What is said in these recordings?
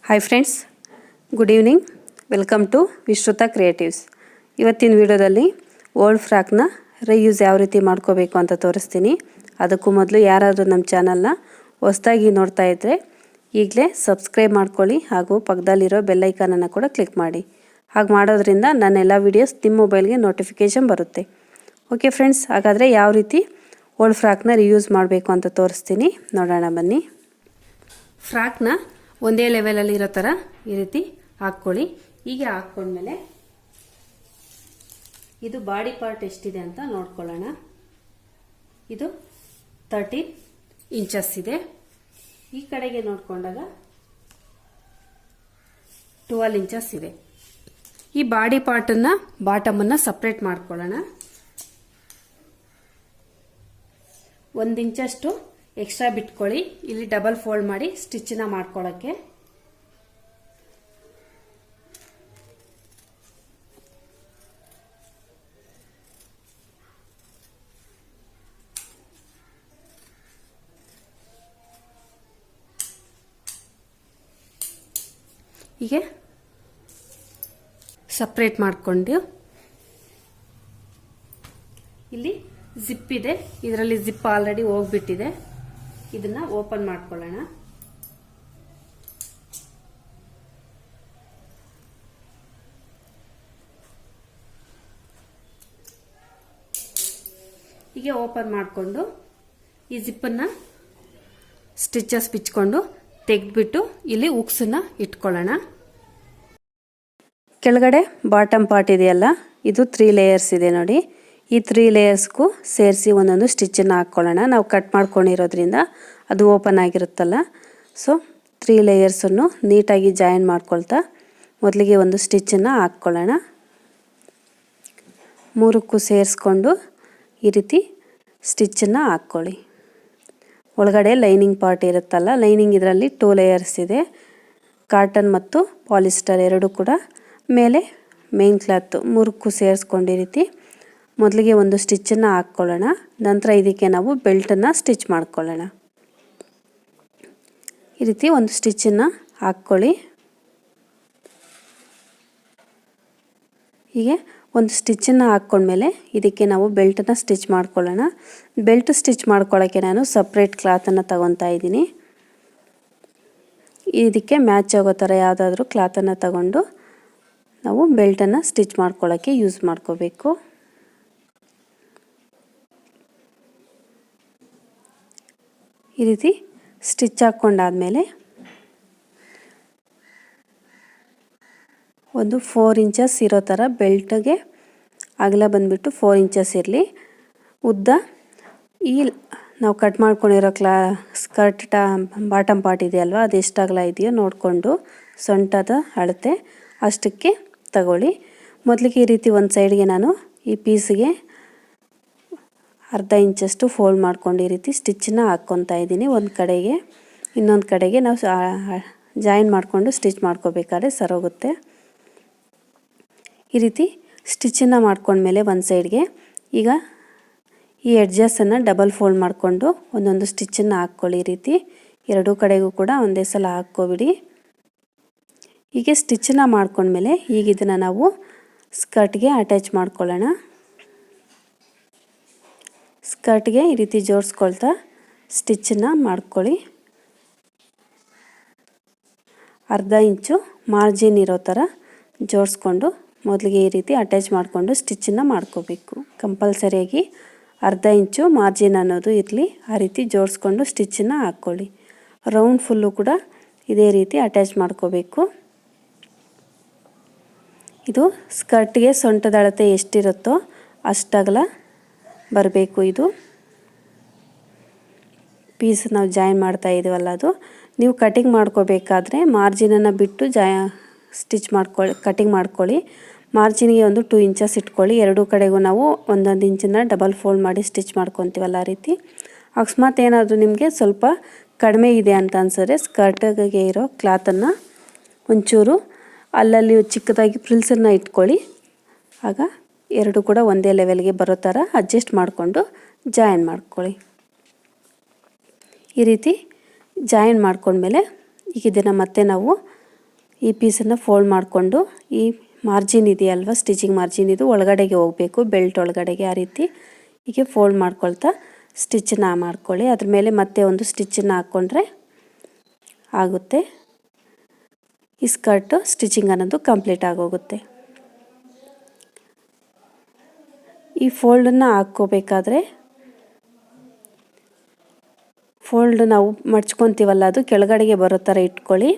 Hi friends, good evening. Welcome to Vishrutha creatives. ಇವತ್ತಿನ ವಿಡಿಯೋದಲ್ಲಿ old ಫ್ರಾಕ್ನ reuse ಯಾವ ರೀತಿ ಮಾಡ್ಕೋಬೇಕು ಅಂತ ತೋರಿಸ್ತೀನಿ. ಅದಕ್ಕೂ ಮೊದಲು ಯಾರಾದರೂ ನಮ್ಮ ಚಾನಲ್ನ ಹೊಸದಾಗಿ ನೋಡ್ತಾ ಇದ್ದರೆ ಈಗಲೇ ಸಬ್ಸ್ಕ್ರೈಬ್ ಮಾಡ್ಕೊಳ್ಳಿ ಹಾಗೂ ಪಕ್ಕದಲ್ಲಿರೋ ಬೆಲ್ಲೈಕನನ್ನು ಕೂಡ ಕ್ಲಿಕ್ ಮಾಡಿ. ಹಾಗೆ ಮಾಡೋದ್ರಿಂದ ನನ್ನೆಲ್ಲ ವೀಡಿಯೋಸ್ ನಿಮ್ಮ ಮೊಬೈಲ್ಗೆ ನೋಟಿಫಿಕೇಷನ್ ಬರುತ್ತೆ. ಓಕೆ ಫ್ರೆಂಡ್ಸ್, ಹಾಗಾದರೆ ಯಾವ ರೀತಿ ಓಲ್ಡ್ ಫ್ರಾಕ್ನ ರೀಯೂಸ್ ಮಾಡಬೇಕು ಅಂತ ತೋರಿಸ್ತೀನಿ, ನೋಡೋಣ ಬನ್ನಿ. ಫ್ರಾಕ್ನ ಒಂದೇ ಲೆವೆಲಲ್ಲಿ ಇರೋ ಥರ ಈ ರೀತಿ ಹಾಕ್ಕೊಳ್ಳಿ. ಹೀಗೆ ಹಾಕ್ಕೊಂಡ್ಮೇಲೆ ಇದು ಬಾಡಿ ಪಾರ್ಟ್ ಎಷ್ಟಿದೆ ಅಂತ ನೋಡ್ಕೊಳ್ಳೋಣ. ಇದು 13 ಇಂಚಸ್ ಇದೆ. ಈ ಕಡೆಗೆ ನೋಡ್ಕೊಂಡಾಗ 12 ಇಂಚಸ್ ಇದೆ. ಈ ಬಾಡಿ ಪಾರ್ಟನ್ನ ಬಾಟಮನ್ನು ಸಪ್ರೇಟ್ ಮಾಡ್ಕೊಳ್ಳೋಣ. 1 ಇಂಚಷ್ಟು ಎಕ್ಸ್ಟ್ರಾ ಬಿಟ್ಕೊಳ್ಳಿ. ಇಲ್ಲಿ ಡಬಲ್ ಫೋಲ್ಡ್ ಮಾಡಿ ಸ್ಟಿಚ್ನ ಮಾಡ್ಕೊಳ್ಳೋಕ್ಕೆ. ಹೀಗೆ ಸಪ್ರೇಟ್ ಮಾಡಿಕೊಂಡು ಇಲ್ಲಿ ಜಿಪ್ ಇದೆ. ಇದರಲ್ಲಿ ಜಿಪ್ ಆಲ್ರೆಡಿ ಹೋಗ್ಬಿಟ್ಟಿದೆ. ಇದನ್ನ ಓಪನ್ ಮಾಡ್ಕೊಳ್ಳೋಣ. ಹೀಗೆ ಓಪನ್ ಮಾಡಿಕೊಂಡು ಈ ಜಿಪ್ಪನ್ನ ಸ್ಟಿಚಸ್ ಬಿಚ್ಕೊಂಡು ತೆಗೆದ್ಬಿಟ್ಟು ಇಲ್ಲಿ ಉಕ್ಸನ್ನ ಇಟ್ಕೊಳ್ಳೋಣ. ಕೆಳಗಡೆ ಬಾಟಮ್ ಪಾರ್ಟ್ ಇದೆಯಲ್ಲ, ಇದು 3 ಲೇಯರ್ಸ್ ಇದೆ ನೋಡಿ. ಈ 3 ಲೇಯರ್ಸ್ಗೂ ಸೇರಿಸಿ ಒಂದೊಂದು ಸ್ಟಿಚ್ಚನ್ನು ಹಾಕ್ಕೊಳ್ಳೋಣ. ನಾವು ಕಟ್ ಮಾಡ್ಕೊಂಡಿರೋದ್ರಿಂದ ಅದು ಓಪನ್ ಆಗಿರುತ್ತಲ್ಲ, ಸೊ 3 ಲೇಯರ್ಸನ್ನು ನೀಟಾಗಿ ಜಾಯಿನ್ ಮಾಡ್ಕೊಳ್ತಾ ಮೊದಲಿಗೆ ಒಂದು ಸ್ಟಿಚ್ಚನ್ನು ಹಾಕ್ಕೊಳ್ಳೋಣ. 3ಕ್ಕೂ ಸೇರಿಸ್ಕೊಂಡು ಈ ರೀತಿ ಸ್ಟಿಚ್ಚನ್ನು ಹಾಕ್ಕೊಳ್ಳಿ. ಒಳಗಡೆ ಲೈನಿಂಗ್ ಪಾರ್ಟ್ ಇರುತ್ತಲ್ಲ, ಲೈನಿಂಗ್ ಇದರಲ್ಲಿ 2 ಲೇಯರ್ಸ್ ಇದೆ. ಕಾಟನ್ ಮತ್ತು ಪಾಲಿಸ್ಟರ್ ಎರಡೂ ಕೂಡ. ಮೇಲೆ ಮೇನ್ ಕ್ಲಾತ್ 3ಕ್ಕೂ ಸೇರಿಸ್ಕೊಂಡು ಈ ರೀತಿ ಮೊದಲಿಗೆ ಒಂದು ಸ್ಟಿಚ್ಚನ್ನು ಹಾಕ್ಕೊಳ್ಳೋಣ. ನಂತರ ಇದಕ್ಕೆ ನಾವು ಬೆಲ್ಟನ್ನು ಸ್ಟಿಚ್ ಮಾಡ್ಕೊಳ್ಳೋಣ. ಈ ರೀತಿ ಒಂದು ಸ್ಟಿಚ್ಚನ್ನು ಹಾಕ್ಕೊಳ್ಳಿ. ಹೀಗೆ ಒಂದು ಸ್ಟಿಚ್ಚನ್ನು ಹಾಕ್ಕೊಂಡ್ಮೇಲೆ ಇದಕ್ಕೆ ನಾವು ಬೆಲ್ಟನ್ನು ಸ್ಟಿಚ್ ಮಾಡ್ಕೊಳ್ಳೋಣ. ಬೆಲ್ಟ್ ಸ್ಟಿಚ್ ಮಾಡ್ಕೊಳ್ಳೋಕ್ಕೆ ನಾನು ಸಪ್ರೇಟ್ ಕ್ಲಾತನ್ನು ತಗೊತಾ ಇದ್ದೀನಿ. ಇದಕ್ಕೆ ಮ್ಯಾಚ್ ಆಗೋ ಥರ ಯಾವುದಾದ್ರೂ ಕ್ಲಾತನ್ನು ತಗೊಂಡು ನಾವು ಬೆಲ್ಟನ್ನು ಸ್ಟಿಚ್ ಮಾಡ್ಕೊಳ್ಳೋಕ್ಕೆ ಯೂಸ್ ಮಾಡ್ಕೋಬೇಕು. ಈ ರೀತಿ ಸ್ಟಿಚ್ ಹಾಕ್ಕೊಂಡಾದ್ಮೇಲೆ ಒಂದು 4 ಇಂಚಸ್ ಇರೋ ಥರ ಬೆಲ್ಟ್ಗೆ ಅಗಲ ಬಂದುಬಿಟ್ಟು 4 ಇಂಚಸ್ ಇರಲಿ. ಉದ್ದ ಈ ನಾವು ಕಟ್ ಮಾಡ್ಕೊಂಡಿರೋ ಸ್ಕರ್ಟ್ ಬಾಟಮ್ ಪಾರ್ಟ್ ಇದೆಯಲ್ವ, ಅದು ಎಷ್ಟು ಅಗಲ ಇದೆಯೋ ನೋಡಿಕೊಂಡು ಸೊಂಟದ ಅಳತೆ ಅಷ್ಟಕ್ಕೆ ತಗೊಳ್ಳಿ. ಮೊದಲಿಗೆ ಈ ರೀತಿ ಒಂದು ಸೈಡ್ಗೆ ನಾನು ಈ ಪೀಸ್ಗೆ ಅರ್ಧ ಇಂಚಷ್ಟು ಫೋಲ್ಡ್ ಮಾಡ್ಕೊಂಡು ಈ ರೀತಿ ಸ್ಟಿಚ್ಚನ್ನ ಹಾಕ್ಕೊತಾ ಇದ್ದೀನಿ. ಒಂದು ಕಡೆಗೆ ಇನ್ನೊಂದು ಕಡೆಗೆ ನಾವು ಜಾಯಿನ್ ಮಾಡಿಕೊಂಡು ಸ್ಟಿಚ್ ಮಾಡ್ಕೋಬೇಕಾದ್ರೆ ಸರೋಗುತ್ತೆ. ಈ ರೀತಿ ಸ್ಟಿಚ್ಚನ್ನು ಮಾಡ್ಕೊಂಡ್ಮೇಲೆ ಒಂದು ಸೈಡ್ಗೆ ಈಗ ಈ ಎಡ್ಜಸ್ಸನ್ನು ಡಬಲ್ ಫೋಲ್ಡ್ ಮಾಡಿಕೊಂಡು ಒಂದೊಂದು ಸ್ಟಿಚ್ಚನ್ನು ಹಾಕ್ಕೊಳ್ಳಿ. ಈ ರೀತಿ ಎರಡೂ ಕಡೆಗೂ ಕೂಡ ಒಂದೇ ಸಲ ಹಾಕ್ಕೋಬಿಡಿ. ಹೀಗೆ ಸ್ಟಿಚ್ಚನ್ನು ಮಾಡ್ಕೊಂಡ್ಮೇಲೆ ಈಗ ಇದನ್ನು ನಾವು ಸ್ಕರ್ಟ್ಗೆ ಅಟ್ಯಾಚ್ ಮಾಡ್ಕೊಳ್ಳೋಣ. ಸ್ಕರ್ಟ್ಗೆ ಈ ರೀತಿ ಜೋಡಿಸ್ಕೊಳ್ತಾ ಸ್ಟಿಚ್ಚನ್ನು ಮಾಡ್ಕೊಳ್ಳಿ. ಅರ್ಧ ಇಂಚು ಮಾರ್ಜಿನ್ ಇರೋ ಥರ ಜೋಡಿಸ್ಕೊಂಡು ಮೊದಲಿಗೆ ಈ ರೀತಿ ಅಟ್ಯಾಚ್ ಮಾಡಿಕೊಂಡು ಸ್ಟಿಚ್ಚನ್ನು ಮಾಡ್ಕೋಬೇಕು. ಕಂಪಲ್ಸರಿಯಾಗಿ ಅರ್ಧ ಇಂಚು ಮಾರ್ಜಿನ್ ಅನ್ನೋದು ಇರಲಿ. ಆ ರೀತಿ ಜೋಡಿಸ್ಕೊಂಡು ಸ್ಟಿಚ್ಚನ್ನು ಹಾಕ್ಕೊಳ್ಳಿ. ರೌಂಡ್ ಫುಲ್ಲು ಕೂಡ ಇದೇ ರೀತಿ ಅಟ್ಯಾಚ್ ಮಾಡ್ಕೋಬೇಕು. ಇದು ಸ್ಕರ್ಟ್ಗೆ ಸೊಂಟದ ಅಳತೆ ಎಷ್ಟಿರುತ್ತೋ ಅಷ್ಟಗಲ ಬರಬೇಕು. ಇದು ಪೀಸ್ ನಾವು ಜಾಯಿನ್ ಮಾಡ್ತಾ ಇದ್ದೀವಲ್ಲ, ಅದು ನೀವು ಕಟಿಂಗ್ ಮಾಡ್ಕೋಬೇಕಾದ್ರೆ ಮಾರ್ಜಿನನ್ನು ಬಿಟ್ಟು ಸ್ಟಿಚ್ ಕಟಿಂಗ್ ಮಾಡ್ಕೊಳ್ಳಿ. ಮಾರ್ಜಿನ್ಗೆ ಒಂದು 2 ಇಂಚಸ್ ಇಟ್ಕೊಳ್ಳಿ. ಎರಡೂ ಕಡೆಗೂ ನಾವು 1 ಇಂಚನ್ನು ಡಬಲ್ ಫೋಲ್ಡ್ ಮಾಡಿ ಸ್ಟಿಚ್ ಮಾಡ್ಕೊತೀವಲ್ಲ, ಆ ರೀತಿ. ಅಕಸ್ಮಾತ್ ಏನಾದರೂ ನಿಮಗೆ ಸ್ವಲ್ಪ ಕಡಿಮೆ ಇದೆ ಅಂತ ಅನ್ಸಿದ್ರೆ ಸ್ಕರ್ಟ್ಗೆ ಇರೋ ಕ್ಲಾತನ್ನು ಒಂಚೂರು ಅಲ್ಲಲ್ಲಿ ಚಿಕ್ಕದಾಗಿ ಫ್ರಿಲ್ಸನ್ನು ಇಟ್ಕೊಳ್ಳಿ. ಆಗ ಎರಡು ಕೂಡ ಒಂದೇ ಲೆವೆಲ್ಗೆ ಬರೋ ಥರ ಅಡ್ಜಸ್ಟ್ ಮಾಡಿಕೊಂಡು ಜಾಯಿನ್ ಮಾಡ್ಕೊಳ್ಳಿ. ಈ ರೀತಿ ಜಾಯಿನ್ ಮಾಡ್ಕೊಂಡ್ಮೇಲೆ ಈಗ ಇದನ್ನು ಮತ್ತೆ ನಾವು ಈ ಪೀಸನ್ನು ಫೋಲ್ಡ್ ಮಾಡಿಕೊಂಡು ಈ ಮಾರ್ಜಿನ್ ಇದೆಯಲ್ವ, ಸ್ಟಿಚಿಂಗ್ ಮಾರ್ಜಿನ್ ಇದು ಒಳಗಡೆಗೆ ಹೋಗಬೇಕು, ಬೆಲ್ಟ್ ಒಳಗಡೆಗೆ. ಆ ರೀತಿ ಹೀಗೆ ಫೋಲ್ಡ್ ಮಾಡ್ಕೊಳ್ತಾ ಸ್ಟಿಚ್ಚನ್ನು ಮಾಡ್ಕೊಳ್ಳಿ. ಅದ್ರ ಮೇಲೆ ಮತ್ತೆ ಒಂದು ಸ್ಟಿಚ್ಚನ್ನು ಹಾಕ್ಕೊಂಡ್ರೆ ಆಗುತ್ತೆ. ಈ ಸ್ಕರ್ಟು ಸ್ಟಿಚಿಂಗ್ ಅನ್ನೋದು ಕಂಪ್ಲೀಟ್ ಆಗೋಗುತ್ತೆ. ಈ ಫೋಲ್ಡನ್ನು ಹಾಕ್ಕೋಬೇಕಾದ್ರೆ ಫೋಲ್ಡ್ ನಾವು ಮಡ್ಚ್ಕೊತೀವಲ್ಲ, ಅದು ಕೆಳಗಡೆಗೆ ಬರೋ ಥರ ಇಟ್ಕೊಳ್ಳಿ.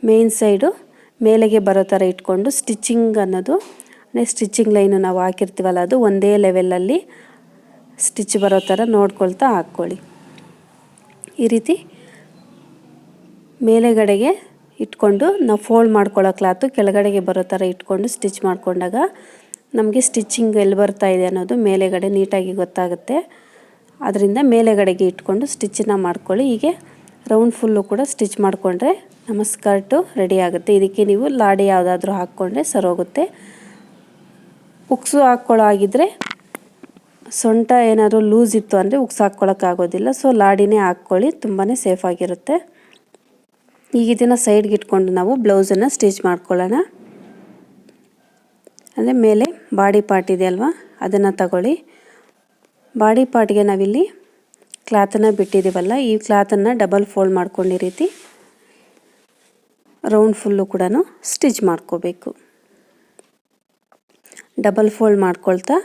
ಮೇನ್ ಸೈಡು ಮೇಲೆಗೆ ಬರೋ ಥರ ಇಟ್ಕೊಂಡು ಸ್ಟಿಚಿಂಗ್ ಅನ್ನೋದು ಸ್ಟಿಚಿಂಗ್ ಲೈನು ನಾವು ಹಾಕಿರ್ತೀವಲ್ಲ, ಅದು ಒಂದೇ ಲೆವೆಲಲ್ಲಿ ಸ್ಟಿಚ್ ಬರೋ ಥರ ನೋಡ್ಕೊಳ್ತಾ ಹಾಕ್ಕೊಳ್ಳಿ. ಈ ರೀತಿ ಮೇಲೆಗಡೆಗೆ ಇಟ್ಕೊಂಡು ನಾವು ಫೋಲ್ಡ್ ಮಾಡ್ಕೊಳ್ಳೋ ಕ್ಲಾತು ಕೆಳಗಡೆಗೆ ಬರೋ ಥರ ಇಟ್ಕೊಂಡು ಸ್ಟಿಚ್ ಮಾಡ್ಕೊಂಡಾಗ ನಮಗೆ ಸ್ಟಿಚಿಂಗ್ ಎಲ್ಲಿ ಬರ್ತಾ ಇದೆ ಅನ್ನೋದು ಮೇಲೆಗಡೆ ನೀಟಾಗಿ ಗೊತ್ತಾಗುತ್ತೆ. ಅದರಿಂದ ಮೇಲೆಗಡೆಗೆ ಇಟ್ಕೊಂಡು ಸ್ಟಿಚ್ಚನ್ನು ಮಾಡ್ಕೊಳ್ಳಿ. ಹೀಗೆ ರೌಂಡ್ ಫುಲ್ಲು ಕೂಡ ಸ್ಟಿಚ್ ಮಾಡಿಕೊಂಡ್ರೆ ನಮ್ಮ ಸ್ಕರ್ಟು ರೆಡಿ ಆಗುತ್ತೆ. ಇದಕ್ಕೆ ನೀವು ಲಾಡಿ ಯಾವುದಾದ್ರೂ ಹಾಕ್ಕೊಂಡ್ರೆ ಸರೋಗುತ್ತೆ. ಉಕ್ಸು ಹಾಕ್ಕೊಳ್ಳೋ ಆಗಿದ್ದರೆ, ಸೊಂಟ ಏನಾದರೂ ಲೂಸ್ ಇತ್ತು ಅಂದರೆ ಉಕ್ಸು ಹಾಕ್ಕೊಳ್ಳೋಕ್ಕಾಗೋದಿಲ್ಲ. ಸೊ ಲಾಡಿನೇ ಹಾಕ್ಕೊಳ್ಳಿ, ತುಂಬಾ ಸೇಫಾಗಿರುತ್ತೆ. ಈಗ ಇದನ್ನು ಸೈಡ್ಗೆ ಇಟ್ಕೊಂಡು ನಾವು ಬ್ಲೌಸನ್ನು ಸ್ಟಿಚ್ ಮಾಡ್ಕೊಳ್ಳೋಣ. ಅಂದರೆ ಮೇಲೆ ಬಾಡಿ ಪಾರ್ಟ್ ಇದೆ ಅಲ್ವಾ, ಅದನ್ನು ತಗೊಳ್ಳಿ. ಬಾಡಿ ಪಾರ್ಟ್ಗೆ ನಾವಿಲ್ಲಿ ಕ್ಲಾತನ್ನು ಬಿಟ್ಟಿದ್ದೀವಲ್ಲ, ಈ ಕ್ಲಾತನ್ನು ಡಬಲ್ ಫೋಲ್ಡ್ ಮಾಡ್ಕೊಂಡು ಈ ರೀತಿ ರೌಂಡ್ ಫುಲ್ಲು ಕೂಡ ಸ್ಟಿಚ್ ಮಾಡ್ಕೋಬೇಕು. ಡಬಲ್ ಫೋಲ್ಡ್ ಮಾಡ್ಕೊಳ್ತಾ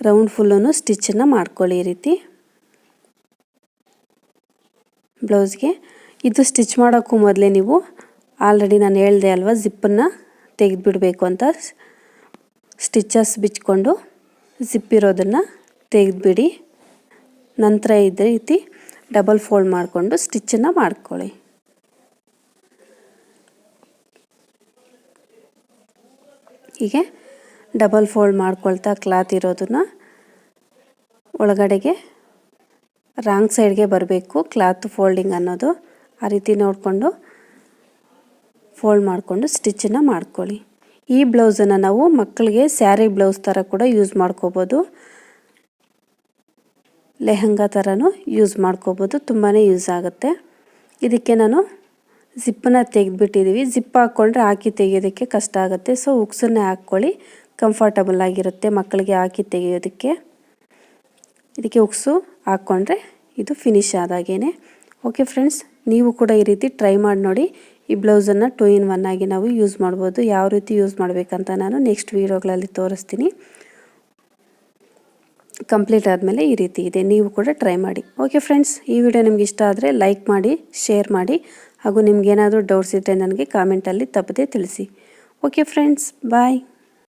ರೌಂಡ್ ಫುಲ್ಲೂ ಸ್ಟಿಚ್ಚನ್ನು ಮಾಡ್ಕೊಳ್ಳಿ. ಈ ರೀತಿ ಬ್ಲೌಸ್ಗೆ ಇದು ಸ್ಟಿಚ್ ಮಾಡೋಕ್ಕೂ ಮೊದಲೇ ನೀವು ಆಲ್ರೆಡಿ ನಾನು ಹೇಳಿದೆ ಅಲ್ವಾ, ಜಿಪ್ಪನ್ನು ತೆಗೆದುಬಿಡಬೇಕು ಅಂತ. ಸ್ಟಿಚಸ್ ಬಿಚ್ಕೊಂಡು ಜಿಪ್ ಇರೋದನ್ನು ತೆಗೆದುಬಿಡಿ. ನಂತರ ಇದೇ ರೀತಿ ಡಬಲ್ ಫೋಲ್ಡ್ ಮಾಡಿಕೊಂಡು ಸ್ಟಿಚ್ಚನ್ನು ಮಾಡ್ಕೊಳ್ಳಿ. ಹೀಗೆ ಡಬಲ್ ಫೋಲ್ಡ್ ಮಾಡ್ಕೊಳ್ತಾ ಕ್ಲಾತ್ ಇರೋದನ್ನು ಒಳಗಡೆಗೆ ರಾಂಗ್ ಸೈಡ್ಗೆ ಬರಬೇಕು ಕ್ಲಾತ್ ಫೋಲ್ಡಿಂಗ್ ಅನ್ನೋದು. ಆ ರೀತಿ ನೋಡಿಕೊಂಡು ಫೋಲ್ಡ್ ಮಾಡಿಕೊಂಡು ಸ್ಟಿಚ್ಚನ್ನು ಮಾಡ್ಕೊಳ್ಳಿ. ಈ ಬ್ಲೌಸನ್ನು ನಾವು ಮಕ್ಕಳಿಗೆ ಸ್ಯಾರಿ ಬ್ಲೌಸ್ ಥರ ಕೂಡ ಯೂಸ್ ಮಾಡ್ಕೋಬೋದು, ಲೆಹಂಗಾ ಥರನೂ ಯೂಸ್ ಮಾಡ್ಕೋಬೋದು. ತುಂಬಾ ಯೂಸ್ ಆಗುತ್ತೆ. ಇದಕ್ಕೆ ನಾನು ಜಿಪ್ಪನ್ನು ತೆಗೆದುಬಿಟ್ಟಿದ್ದೀವಿ. ಜಿಪ್ ಹಾಕ್ಕೊಂಡ್ರೆ ಹಾಕಿ ತೆಗೆಯೋದಕ್ಕೆ ಕಷ್ಟ ಆಗುತ್ತೆ. ಸೊ ಉಕ್ಸನ್ನೇ ಹಾಕ್ಕೊಳ್ಳಿ, ಕಂಫರ್ಟಬಲ್ ಆಗಿರುತ್ತೆ ಮಕ್ಕಳಿಗೆ ಹಾಕಿ ತೆಗೆಯೋದಕ್ಕೆ. ಇದಕ್ಕೆ ಉಕ್ಸು ಹಾಕ್ಕೊಂಡ್ರೆ ಇದು ಫಿನಿಶ್ ಆದಾಗೇ. ಓಕೆ ಫ್ರೆಂಡ್ಸ್, ನೀವು ಕೂಡ ಈ ರೀತಿ ಟ್ರೈ ಮಾಡಿ ನೋಡಿ. ಈ ಬ್ಲೌಸನ್ನು 2 in 1 ಆಗಿ ನಾವು ಯೂಸ್ ಮಾಡ್ಬೋದು. ಯಾವ ರೀತಿ ಯೂಸ್ ಮಾಡಬೇಕಂತ ನಾನು ನೆಕ್ಸ್ಟ್ ವೀಡಿಯೋಗಳಲ್ಲಿ ತೋರಿಸ್ತೀನಿ. ಕಂಪ್ಲೀಟ್ ಆದಮೇಲೆ ಈ ರೀತಿ ಇದೆ, ನೀವು ಕೂಡ ಟ್ರೈ ಮಾಡಿ. ಓಕೆ ಫ್ರೆಂಡ್ಸ್, ಈ ವಿಡಿಯೋ ನಿಮ್ಗೆ ಇಷ್ಟ ಆದರೆ ಲೈಕ್ ಮಾಡಿ, ಶೇರ್ ಮಾಡಿ, ಹಾಗೂ ನಿಮ್ಗೇನಾದರೂ ಡೌಟ್ಸ್ ಇದ್ದರೆ ನನಗೆ ಕಾಮೆಂಟಲ್ಲಿ ತಪ್ಪದೇ ತಿಳಿಸಿ. ಓಕೆ ಫ್ರೆಂಡ್ಸ್, ಬಾಯ್.